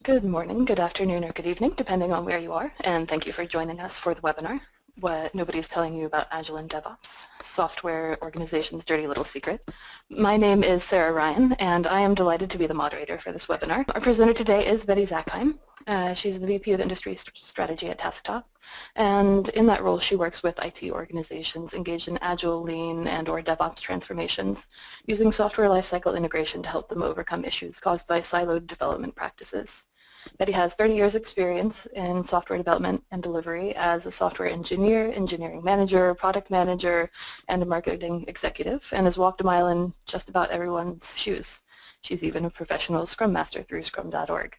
Good morning, good afternoon, or good evening, depending on where you are, and thank you for joining us for the webinar, What Nobody's Telling You About Agile and DevOps, Software Organization's Dirty Little Secret. My name is Sarah Ryan, and I am delighted to be the moderator for this webinar. Our presenter today is Betty Zackheim. She's the VP of Industry Strategy at Tasktop, and in that role she works with IT organizations engaged in Agile, Lean, and or DevOps transformations, using software lifecycle integration to help them overcome issues caused by siloed development practices. Betty has 30 years experience in software development and delivery as a software engineer, engineering manager, product manager, and a marketing executive, and has walked a mile in just about everyone's shoes. She's even a professional Scrum Master through scrum.org.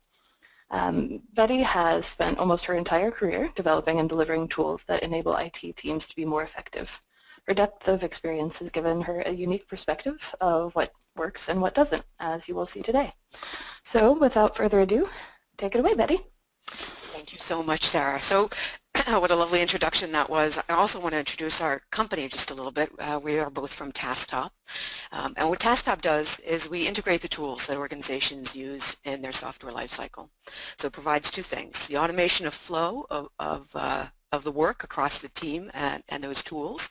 Betty has spent almost her entire career developing and delivering tools that enable IT teams to be more effective. Her depth of experience has given her a unique perspective of what works and what doesn't, as you will see today. So without further ado, take it away, Betty. Thank you so much, Sarah. So what a lovely introduction that was. I also want to introduce our company just a little bit. We are both from Tasktop. And what Tasktop does is we integrate the tools that organizations use in their software lifecycle. So it provides two things: the automation of flow of the work across the team and those tools,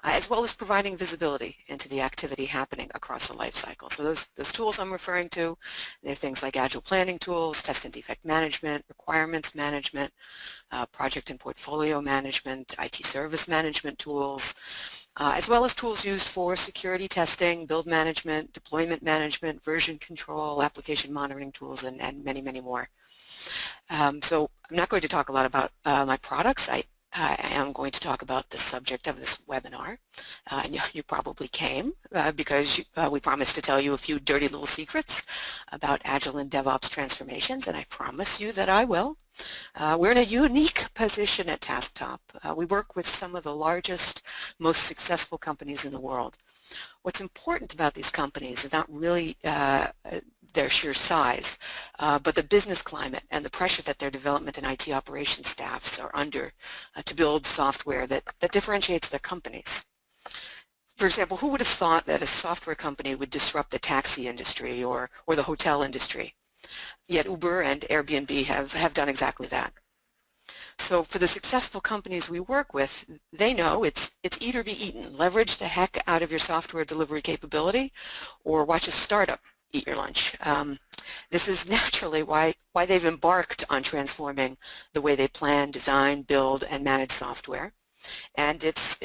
as well as providing visibility into the activity happening across the life cycle. So those tools I'm referring to, they're things like Agile planning tools, test and defect management, requirements management, project and portfolio management, IT service management tools, as well as tools used for security testing, build management, deployment management, version control, application monitoring tools, and many, many more. So I'm not going to talk a lot about my products. I am going to talk about the subject of this webinar. And you probably came because we promised to tell you a few dirty little secrets about Agile and DevOps transformations, and I promise you that I will. We're in a unique position at Tasktop. We work with some of the largest, most successful companies in the world. What's important about these companies is not really their sheer size, but the business climate and the pressure that their development and IT operations staffs are under to build software that differentiates their companies. For example, who would have thought that a software company would disrupt the taxi industry or the hotel industry? Yet Uber and Airbnb have done exactly that. So for the successful companies we work with, they know it's eat or be eaten. Leverage the heck out of your software delivery capability, or watch a startup eat your lunch. This is naturally why they've embarked on transforming the way they plan, design, build, and manage software. And it's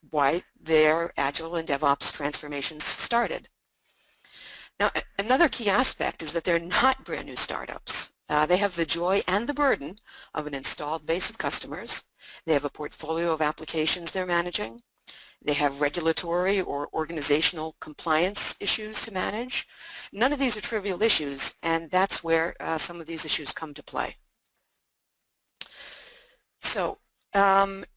why their Agile and DevOps transformations started. Now, another key aspect is that they're not brand new startups. They have the joy and the burden of an installed base of customers. They have a portfolio of applications they're managing. They have regulatory or organizational compliance issues to manage. None of these are trivial issues, and that's where some of these issues come to play. So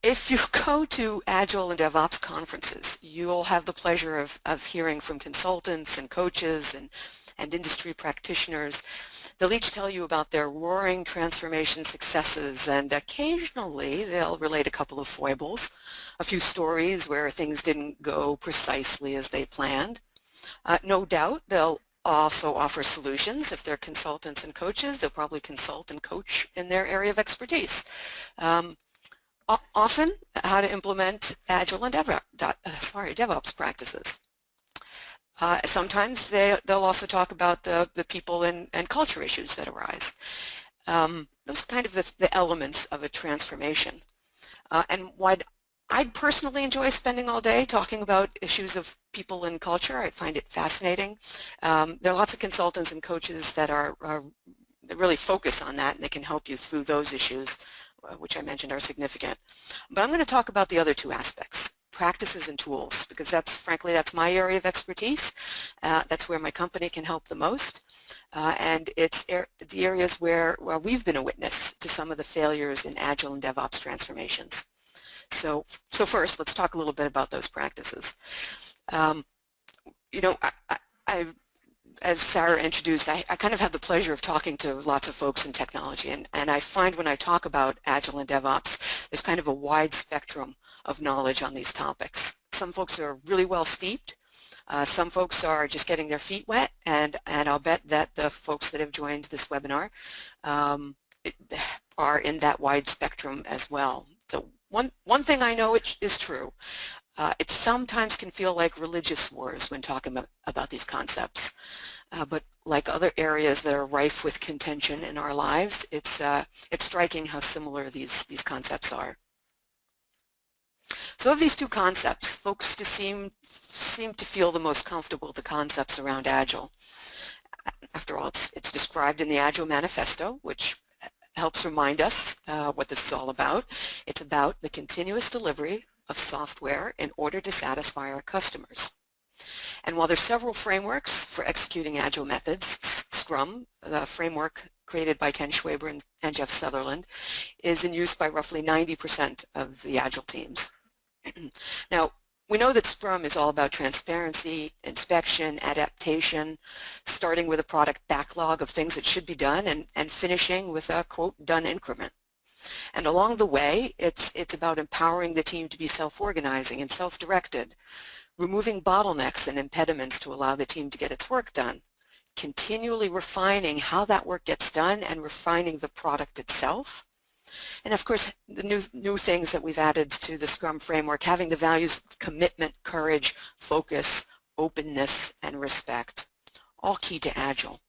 if you go to Agile and DevOps conferences, you'll have the pleasure of hearing from consultants and coaches and industry practitioners. They'll each tell you about their roaring transformation successes, and occasionally they'll relate a couple of foibles, a few stories where things didn't go precisely as they planned. No doubt they'll also offer solutions. If they're consultants and coaches, they'll probably consult and coach in their area of expertise. Often how to implement Agile and DevOps practices. Sometimes they'll also talk about the people and culture issues that arise. Those are kind of the elements of a transformation. And why I'd personally enjoy spending all day talking about issues of people and culture. I find it fascinating. There are lots of consultants and coaches that that really focus on that, and they can help you through those issues, which I mentioned are significant. But I'm going to talk about the other two aspects: practices and tools, because frankly, that's my area of expertise. That's where my company can help the most. And it's the areas where we've been a witness to some of the failures in Agile and DevOps transformations. So first, let's talk a little bit about those practices. You know, as Sarah introduced, I kind of have the pleasure of talking to lots of folks in technology, and I find when I talk about Agile and DevOps, there's kind of a wide spectrum of knowledge on these topics. Some folks are really well steeped, Some folks are just getting their feet wet, and I'll bet that the folks that have joined this webinar are in that wide spectrum as well. So one thing I know is true. It sometimes can feel like religious wars when talking about these concepts. But like other areas that are rife with contention in our lives, it's striking how similar these concepts are. So of these two concepts, folks seem to feel the most comfortable with the concepts around Agile. After all, it's described in the Agile Manifesto, which helps remind us what this is all about. It's about the continuous delivery of software in order to satisfy our customers. And while there's several frameworks for executing Agile methods, Scrum, the framework created by Ken Schwaber and Jeff Sutherland, is in use by roughly 90% of the Agile teams. Now, we know that Scrum is all about transparency, inspection, adaptation, starting with a product backlog of things that should be done and finishing with a, quote, done increment. And along the way, it's about empowering the team to be self-organizing and self-directed, removing bottlenecks and impediments to allow the team to get its work done, continually refining how that work gets done and refining the product itself. And of course, the new things that we've added to the Scrum framework, having the values of commitment, courage, focus, openness, and respect, all key to Agile.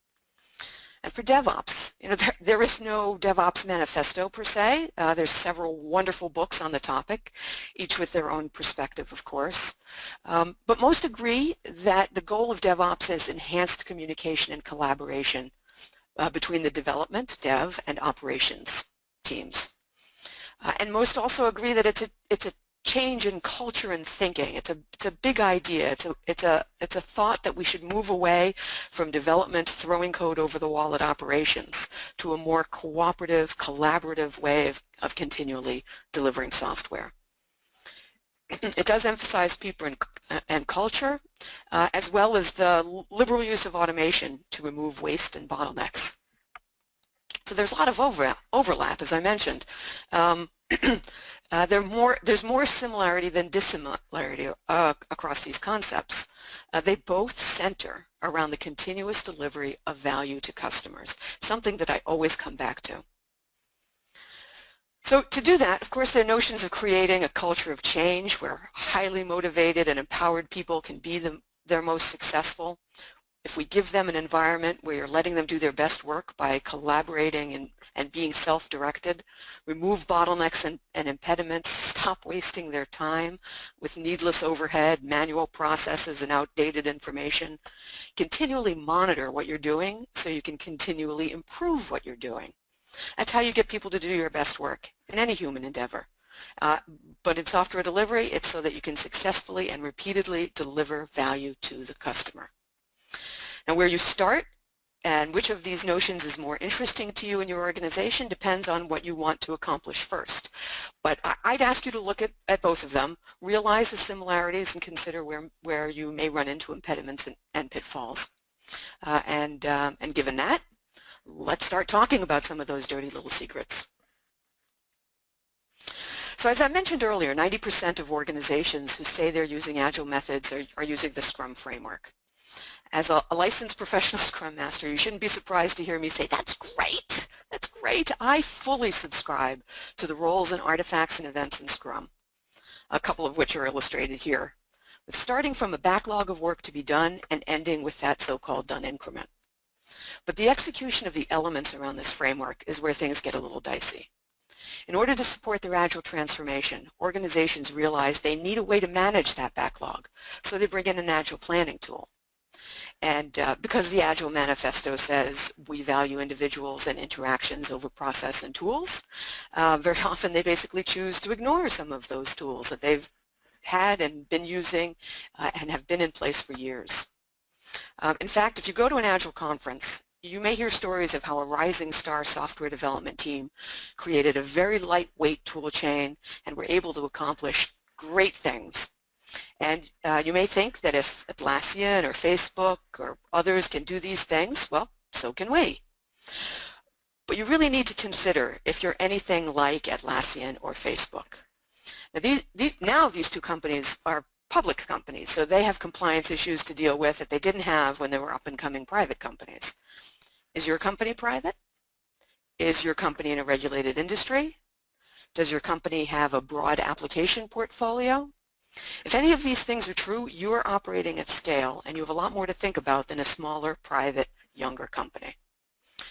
And for DevOps, there is no Devops Manifesto per se. There's several wonderful books on the topic, each with their own perspective, of course. But most agree that the goal of DevOps is enhanced communication and collaboration between the development, dev, and operations teams. And most also agree that it's a change in culture and thinking. It's a big idea. It's a thought that we should move away from development throwing code over the wall at operations to a more cooperative, collaborative way of continually delivering software. It does emphasize people and culture, as well as the liberal use of automation to remove waste and bottlenecks. So there's a lot of overlap, as I mentioned. There's more similarity than dissimilarity across these concepts. They both center around the continuous delivery of value to customers, something that I always come back to. So to do that, of course, there are notions of creating a culture of change where highly motivated and empowered people can be their most successful. If we give them an environment where you're letting them do their best work by collaborating and being self-directed, remove bottlenecks and impediments, stop wasting their time with needless overhead, manual processes, and outdated information, continually monitor what you're doing so you can continually improve what you're doing. That's how you get people to do your best work in any human endeavor. But in software delivery, it's so that you can successfully and repeatedly deliver value to the customer. Now, where you start and which of these notions is more interesting to you in your organization depends on what you want to accomplish first. But I'd ask you to look at both of them, realize the similarities, and consider where you may run into impediments and pitfalls. And given that, let's start talking about some of those dirty little secrets. So as I mentioned earlier, 90% of organizations who say they're using Agile methods are using the Scrum framework. As a licensed professional Scrum Master, you shouldn't be surprised to hear me say, that's great, that's great. I fully subscribe to the roles and artifacts and events in Scrum, a couple of which are illustrated here, with starting from a backlog of work to be done and ending with that so-called done increment. But the execution of the elements around this framework is where things get a little dicey. In order to support their Agile transformation, organizations realize they need a way to manage that backlog, so they bring in an Agile planning tool. And because the Agile Manifesto says we value individuals and interactions over process and tools, very often they basically choose to ignore some of those tools that they've had and been using and have been in place for years. In fact, if you go to an Agile conference, you may hear stories of how a rising star software development team created a very lightweight tool chain and were able to accomplish great things. And you may think that if Atlassian or Facebook or others can do these things, well, so can we. But you really need to consider if you're anything like Atlassian or Facebook. Now, these two companies are public companies, so they have compliance issues to deal with that they didn't have when they were up-and-coming private companies. Is your company private? Is your company in a regulated industry? Does your company have a broad application portfolio? If any of these things are true, you are operating at scale and you have a lot more to think about than a smaller, private, younger company.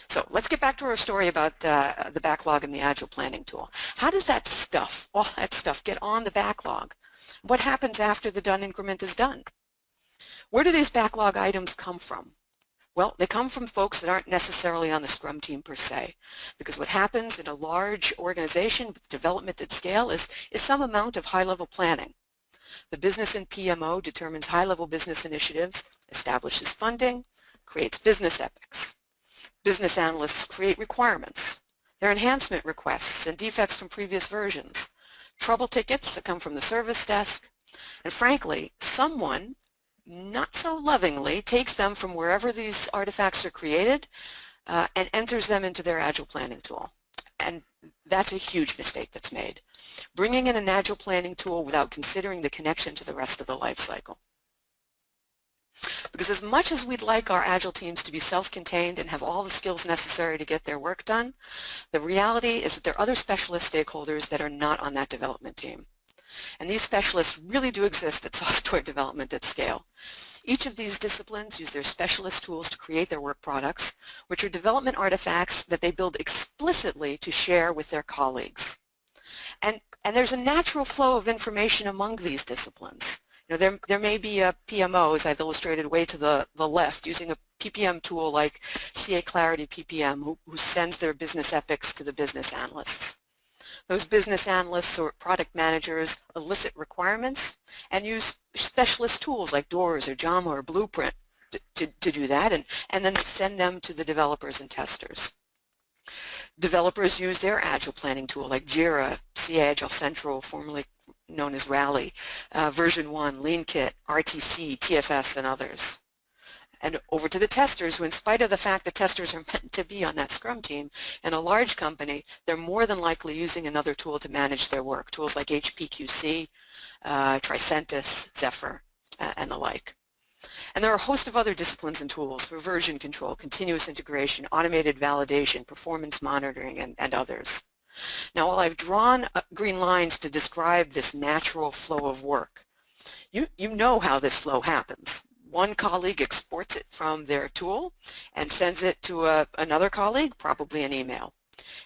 So let's get back to our story about the backlog and the Agile planning tool. How does that stuff, all that stuff, get on the backlog? What happens after the done increment is done? Where do these backlog items come from? Well, they come from folks that aren't necessarily on the Scrum team per se, because what happens in a large organization with development at scale is some amount of high-level planning. The business and PMO determines high-level business initiatives, establishes funding, creates business epics. Business analysts create requirements, their enhancement requests and defects from previous versions, trouble tickets that come from the service desk, and frankly, someone, not so lovingly, takes them from wherever these artifacts are created and enters them into their Agile planning tool. And that's a huge mistake that's made. Bringing in an Agile planning tool without considering the connection to the rest of the life cycle. Because as much as we'd like our Agile teams to be self-contained and have all the skills necessary to get their work done, the reality is that there are other specialist stakeholders that are not on that development team. And these specialists really do exist at software development at scale. Each of these disciplines use their specialist tools to create their work products, which are development artifacts that they build explicitly to share with their colleagues. And there's a natural flow of information among these disciplines. You know, there may be a PMO, as I've illustrated way to the left, using a PPM tool like CA Clarity PPM, who sends their business epics to the business analysts. Those business analysts or product managers elicit requirements and use specialist tools like Doors or JAMA or Blueprint to do that, and then send them to the developers and testers. Developers use their Agile planning tool like JIRA, CA Agile Central, formerly known as Rally, Version 1, Lean Kit, RTC, TFS, and others. And over to the testers, who in spite of the fact that testers are meant to be on that Scrum team, in a large company, they're more than likely using another tool to manage their work, tools like HPQC, Tricentis, Zephyr, and the like. And there are a host of other disciplines and tools for version control, continuous integration, automated validation, performance monitoring, and others. Now, while I've drawn green lines to describe this natural flow of work, you know how this flow happens. One colleague exports it from their tool and sends it to another colleague, probably an email.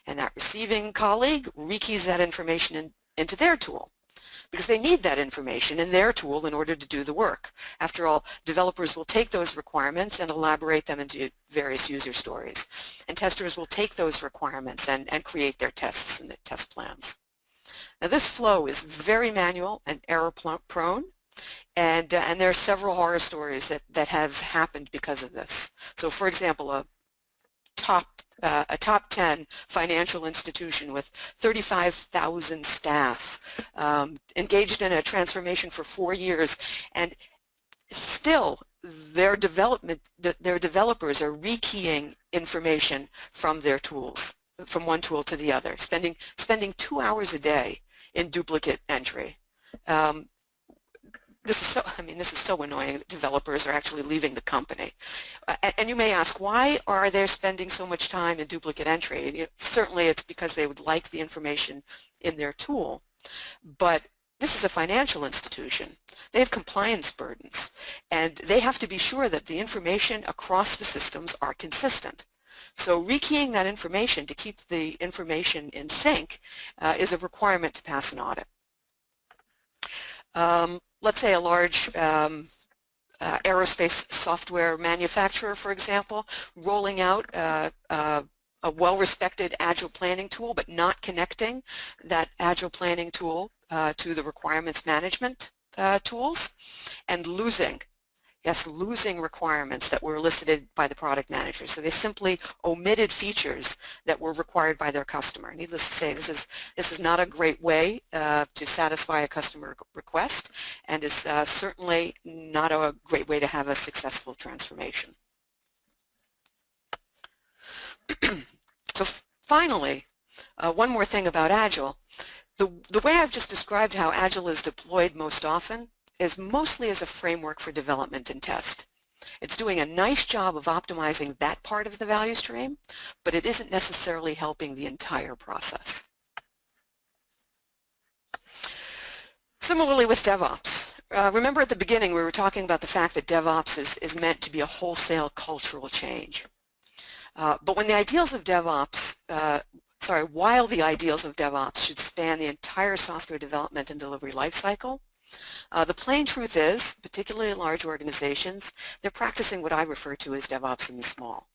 And that receiving colleague rekeys that information into their tool, because they need that information in their tool in order to do the work. After all, developers will take those requirements and elaborate them into various user stories. And testers will take those requirements and create their tests and their test plans. Now, this flow is very manual and error-prone, and there are several horror stories that have happened because of this. So, for example, a top 10 financial institution with 35,000 staff engaged in a transformation for 4 years, and still their developers are rekeying information from their tools, from one tool to the other, spending 2 hours a day in duplicate entry. This is so annoying that developers are actually leaving the company. And you may ask, why are they spending so much time in duplicate entry? And certainly it's because they would like the information in their tool. But this is a financial institution. They have compliance burdens, and they have to be sure that the information across the systems are consistent. So rekeying that information to keep the information in sync is a requirement to pass an audit. Let's say a large aerospace software manufacturer, for example, rolling out a well-respected Agile planning tool, but not connecting that Agile planning tool to the requirements management tools, and losing requirements that were elicited by the product manager. So they simply omitted features that were required by their customer. Needless to say, this is not a great way to satisfy a customer request, and is certainly not a great way to have a successful transformation. So finally, one more thing about Agile. The way I've just described how Agile is deployed most often is mostly as a framework for development and test. It's doing a nice job of optimizing that part of the value stream, but it isn't necessarily helping the entire process. Similarly with DevOps, remember at the beginning we were talking about the fact that DevOps is meant to be a wholesale cultural change. But when the ideals of DevOps, while the ideals of DevOps should span the entire software development and delivery lifecycle, the plain truth is, particularly in large organizations, they're practicing what I refer to as DevOps in the small.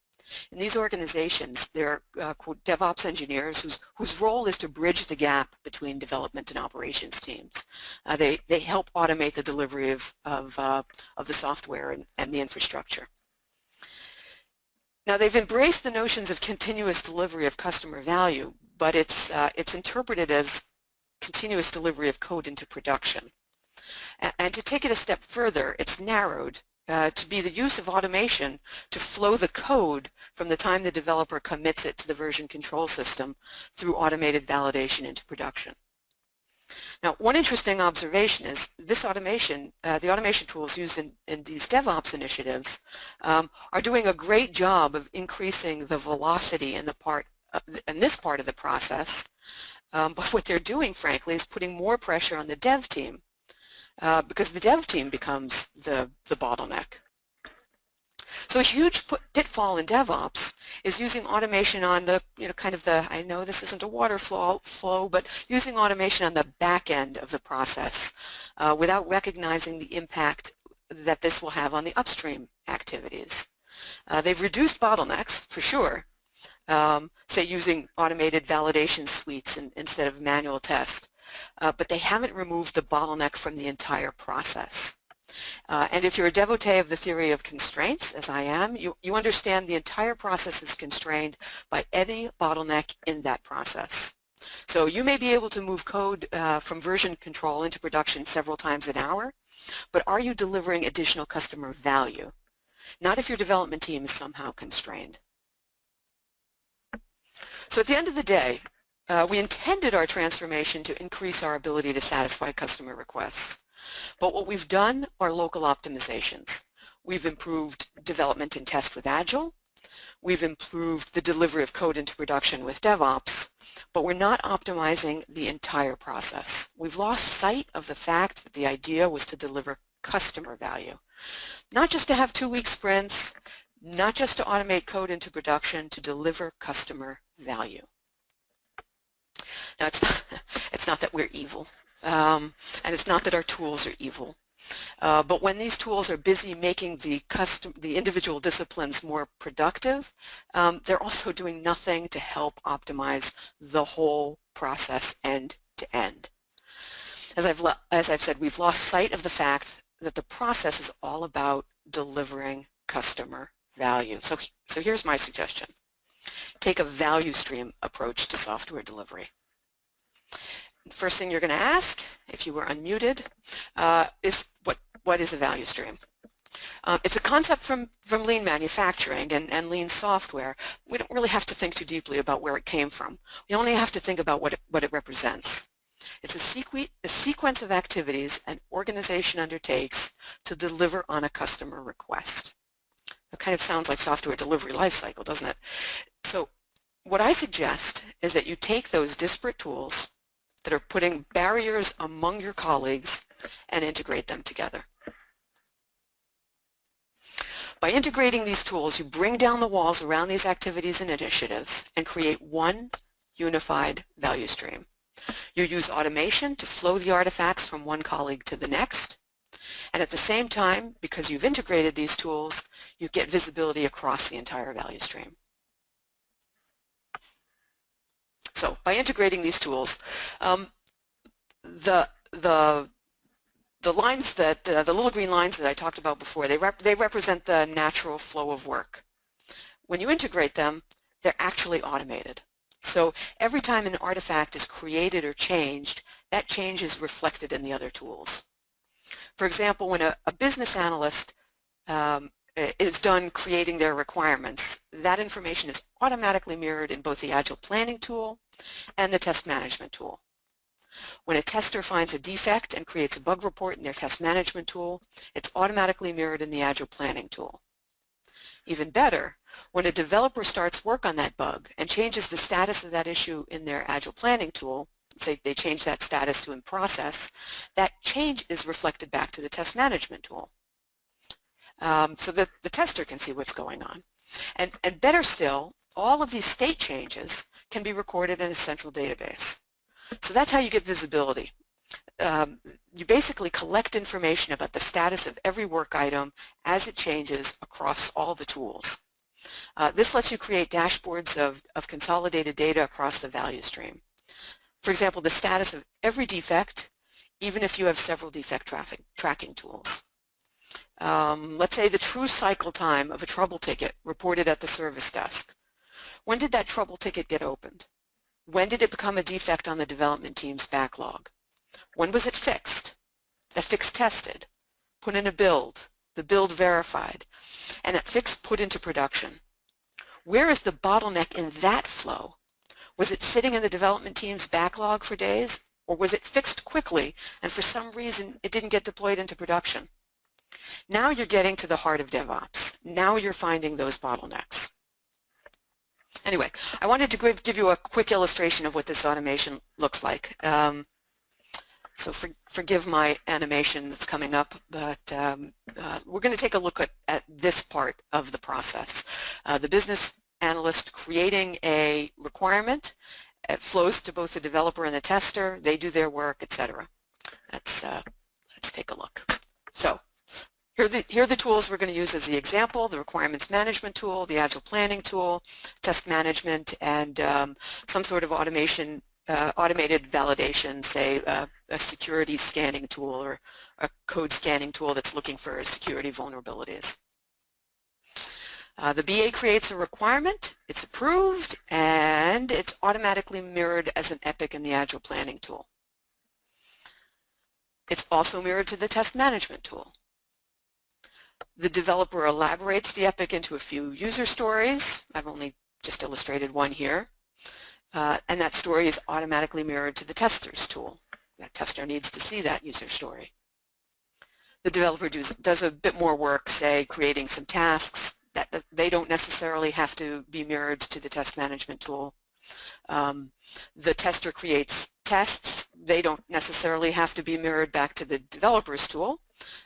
In these organizations, there are quote, DevOps engineers whose role is to bridge the gap between development and operations teams. They help automate the delivery of the software and the infrastructure. Now, they've embraced the notions of continuous delivery of customer value, but it's interpreted as continuous delivery of code into production. And to take it a step further, it's narrowed to be the use of automation to flow the code from the time the developer commits it to the version control system through automated validation into production. Now, one interesting observation is this automation, the automation tools used in these DevOps initiatives are doing a great job of increasing the velocity in this part of the process, but what they're doing, frankly, is putting more pressure on the dev team because the dev team becomes the bottleneck. So a huge pitfall in DevOps is using automation on the, I know this isn't a water flow, but using automation on the back end of the process without recognizing the impact that this will have on the upstream activities. They've reduced bottlenecks, for sure, say using automated validation suites instead of manual test. But they haven't removed the bottleneck from the entire process. And if you're a devotee of the theory of constraints, as I am, you understand the entire process is constrained by any bottleneck in that process. So you may be able to move code from version control into production several times an hour, but are you delivering additional customer value? Not if your development team is somehow constrained. So at the end of the day, we intended our transformation to increase our ability to satisfy customer requests. But what we've done are local optimizations. We've improved development and test with Agile. We've improved the delivery of code into production with DevOps, but we're not optimizing the entire process. We've lost sight of the fact that the idea was to deliver customer value. Not just to have 2-week sprints, not just to automate code into production, to deliver customer value. Now, it's not that we're evil, and it's not that our tools are evil, but when these tools are busy making the individual disciplines more productive, they're also doing nothing to help optimize the whole process end to end. As I've said, we've lost sight of the fact that the process is all about delivering customer value. So here's my suggestion. Take a value stream approach to software delivery. First thing you're going to ask, if you were unmuted, is what is a value stream? It's a concept from lean manufacturing and lean software. We don't really have to think too deeply about where it came from. We only have to think about what it represents. It's a sequence of activities an organization undertakes to deliver on a customer request. It kind of sounds like software delivery lifecycle, doesn't it? So what I suggest is that you take those disparate tools that are putting barriers among your colleagues and integrate them together. By integrating these tools, you bring down the walls around these activities and initiatives and create one unified value stream. You use automation to flow the artifacts from one colleague to the next, and at the same time, because you've integrated these tools, you get visibility across the entire value stream. So by integrating these tools, the lines that the little green lines that I talked about before, they represent the natural flow of work. When you integrate them, they're actually automated. So every time an artifact is created or changed, that change is reflected in the other tools. For example, when a business analyst is done creating their requirements, that information is automatically mirrored in both the Agile planning tool and the test management tool. When a tester finds a defect and creates a bug report in their test management tool, it's automatically mirrored in the Agile planning tool. Even better, when a developer starts work on that bug and changes the status of that issue in their Agile planning tool, say they change that status to in process, that change is reflected back to the test management tool. So that the tester can see what's going on. And better still, all of these state changes can be recorded in a central database. So that's how you get visibility. You basically collect information about the status of every work item as it changes across all the tools. This lets you create dashboards of consolidated data across the value stream. For example, the status of every defect, even if you have several defect tracking tools. Let's say the true cycle time of a trouble ticket reported at the service desk. When did that trouble ticket get opened? When did it become a defect on the development team's backlog? When was it fixed? That fix tested, put in a build, the build verified, and that fix put into production. Where is the bottleneck in that flow? Was it sitting in the development team's backlog for days, or was it fixed quickly and for some reason it didn't get deployed into production? Now you're getting to the heart of DevOps. Now you're finding those bottlenecks. Anyway, I wanted to give you a quick illustration of what this automation looks like. So forgive my animation that's coming up, but we're going to take a look at this part of the process. The business analyst creating a requirement. It flows to both the developer and the tester. They do their work, etc. Let's take a look. So here are the tools we're going to use as the example: the requirements management tool, the Agile planning tool, test management, and some sort of automation. Automated validation, say a security scanning tool or a code scanning tool that's looking for security vulnerabilities. The BA creates a requirement, it's approved, and it's automatically mirrored as an epic in the Agile planning tool. It's also mirrored to the test management tool. The developer elaborates the epic into a few user stories. I've only just illustrated one here. And that story is automatically mirrored to the tester's tool. That tester needs to see that user story. The developer does a bit more work, say creating some tasks that they don't necessarily have to be mirrored to the test management tool. The tester creates tests. They don't necessarily have to be mirrored back to the developer's tool,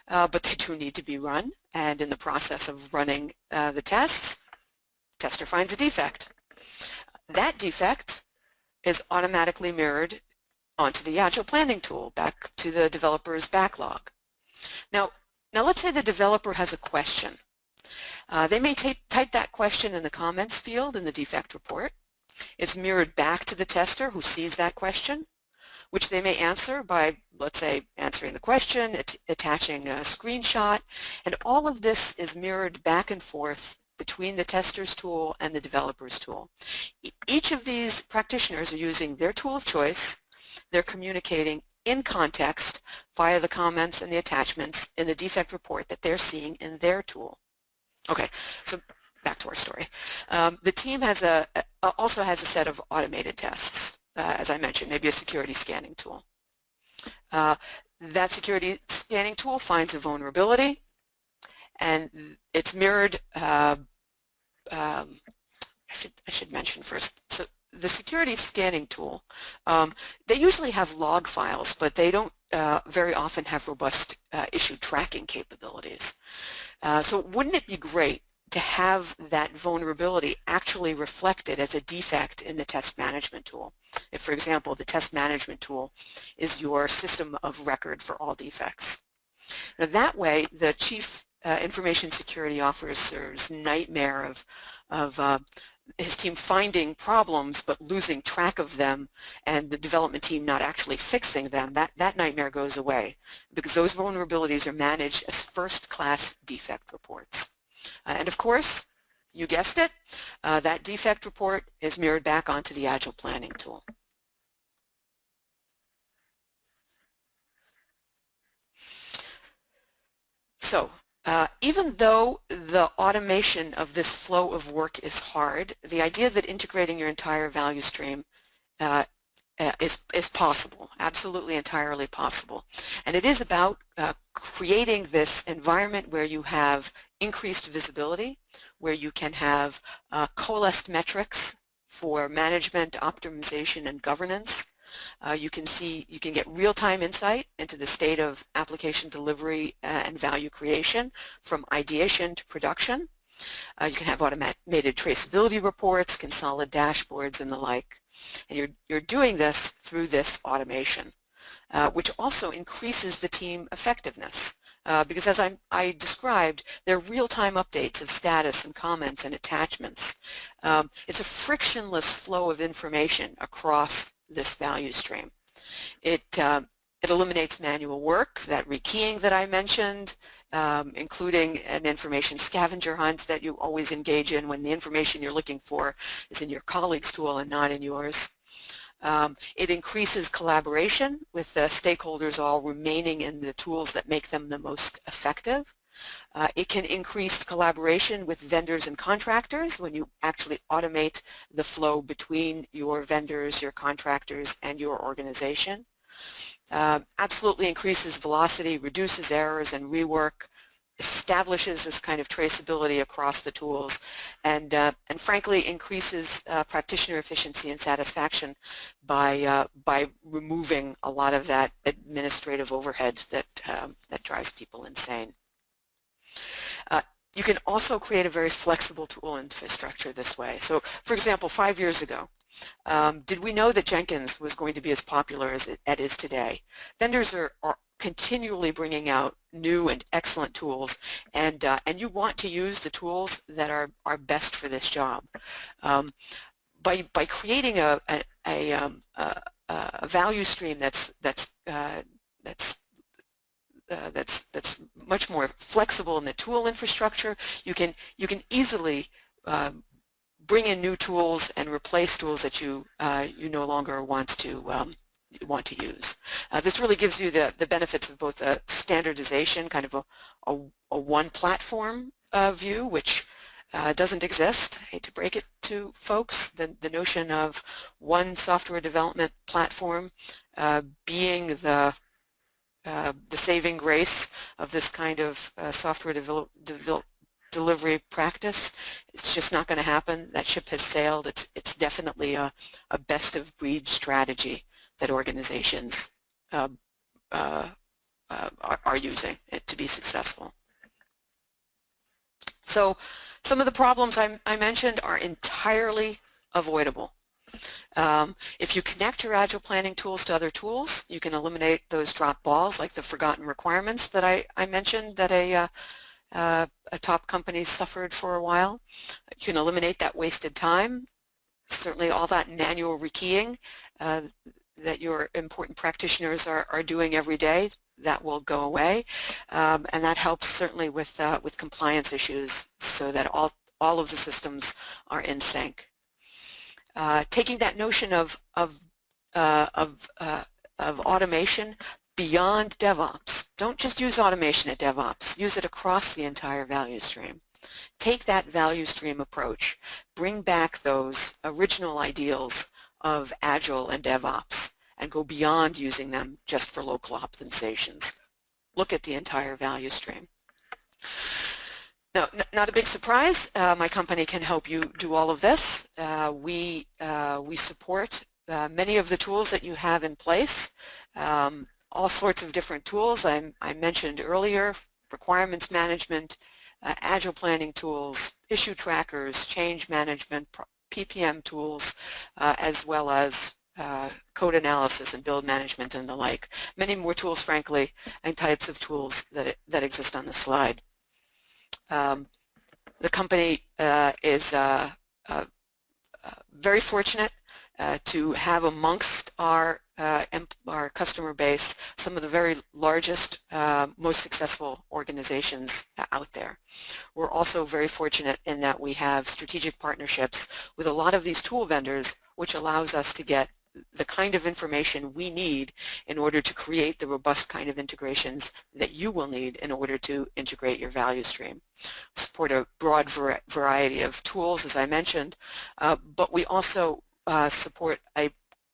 but they do need to be run. And in the process of running the tests, the tester finds a defect. That defect is automatically mirrored onto the Agile planning tool, back to the developer's backlog. Now let's say the developer has a question. They may type that question in the comments field in the defect report. It's mirrored back to the tester who sees that question, which they may answer by, let's say, answering the question, attaching a screenshot, and all of this is mirrored back and forth between the tester's tool and the developer's tool. Each of these practitioners are using their tool of choice. They're communicating in context via the comments and the attachments in the defect report that they're seeing in their tool. Okay, so back to our story. The team also has a set of automated tests, as I mentioned, maybe a security scanning tool. That security scanning tool finds a vulnerability, and it's mirrored. I should mention first. So the security scanning tool, they usually have log files, but they don't very often have robust issue tracking capabilities. So wouldn't it be great to have that vulnerability actually reflected as a defect in the test management tool? If, for example, the test management tool is your system of record for all defects. Now, that way, the chief information security officer's nightmare of his team finding problems but losing track of them and the development team not actually fixing them, that nightmare goes away because those vulnerabilities are managed as first-class defect reports. And of course, you guessed it, that defect report is mirrored back onto the Agile planning tool. So, even though the automation of this flow of work is hard, the idea that integrating your entire value stream is possible, absolutely entirely possible. And it is about creating this environment where you have increased visibility, where you can have coalesced metrics for management, optimization, and governance. You can get real-time insight into the state of application delivery and value creation from ideation to production. You can have automated traceability reports, consolidate dashboards, and the like. And you're doing this through this automation, which also increases the team effectiveness. Because as I described, there are real-time updates of status and comments and attachments. It's a frictionless flow of information across this value stream. It eliminates manual work, that rekeying that I mentioned, including an information scavenger hunt that you always engage in when the information you're looking for is in your colleague's tool and not in yours. It increases collaboration with the stakeholders all remaining in the tools that make them the most effective. It can increase collaboration with vendors and contractors when you actually automate the flow between your vendors, your contractors, and your organization. Absolutely increases velocity, reduces errors and rework, establishes this kind of traceability across the tools, and frankly increases practitioner efficiency and satisfaction by removing a lot of that administrative overhead that drives people insane. You can also create a very flexible tool infrastructure this way. So, for example, 5 years ago, did we know that Jenkins was going to be as popular as it is today? Vendors are continually bringing out new and excellent tools, and you want to use the tools that are best for this job. By creating a value stream that's much more flexible in the tool infrastructure, you can easily bring in new tools and replace tools that you no longer want to use. This really gives you the benefits of both a standardization, kind of a one platform view, which doesn't exist. I hate to break it to folks. The notion of one software development platform being the saving grace of this kind of software delivery practice. It's just not going to happen. That ship has sailed. It's definitely a best of breed strategy that organizations are using it to be successful. So some of the problems I mentioned are entirely avoidable. If you connect your Agile planning tools to other tools, you can eliminate those drop balls like the forgotten requirements that I mentioned that a top company suffered for a while. You can eliminate that wasted time, certainly all that manual rekeying that your important practitioners are doing every day. That will go away, and that helps certainly with compliance issues so that all of the systems are in sync. Taking that notion of automation beyond DevOps. Don't just use automation at DevOps. Use it across the entire value stream. Take that value stream approach. Bring back those original ideals of Agile and DevOps and go beyond using them just for local optimizations. Look at the entire value stream. Now, not a big surprise, my company can help you do all of this. We support many of the tools that you have in place, all sorts of different tools I mentioned earlier, requirements management, Agile planning tools, issue trackers, change management, PPM tools, as well as code analysis and build management and the like. Many more tools, frankly, and types of tools that exist on the slide. The company is very fortunate to have amongst our customer base some of the very largest, most successful organizations out there. We're also very fortunate in that we have strategic partnerships with a lot of these tool vendors, which allows us to get the kind of information we need in order to create the robust kind of integrations that you will need in order to integrate your value stream. Support a broad variety of tools, as I mentioned, but we also support a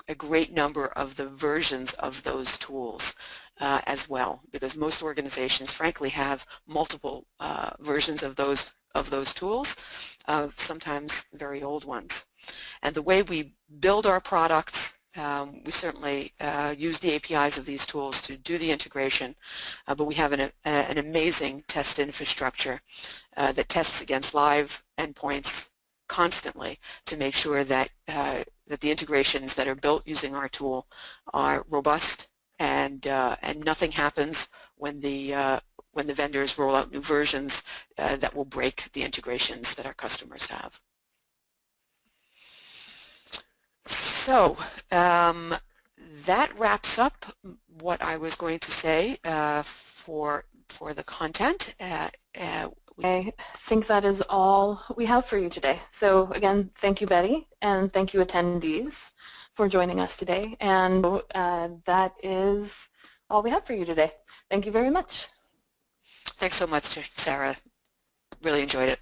a great number of the versions of those tools as well, because most organizations frankly have multiple versions of those tools, sometimes very old ones. And the way we build our products, we certainly use the APIs of these tools to do the integration, but we have an amazing test infrastructure that tests against live endpoints constantly to make sure that that the integrations that are built using our tool are robust, and nothing happens when the vendors roll out new versions that will break the integrations that our customers have. So that wraps up what I was going to say for the content. I think that is all we have for you today. So again, thank you, Betty, and thank you, attendees, for joining us today. And that is all we have for you today. Thank you very much. Thanks so much, Sarah. Really enjoyed it.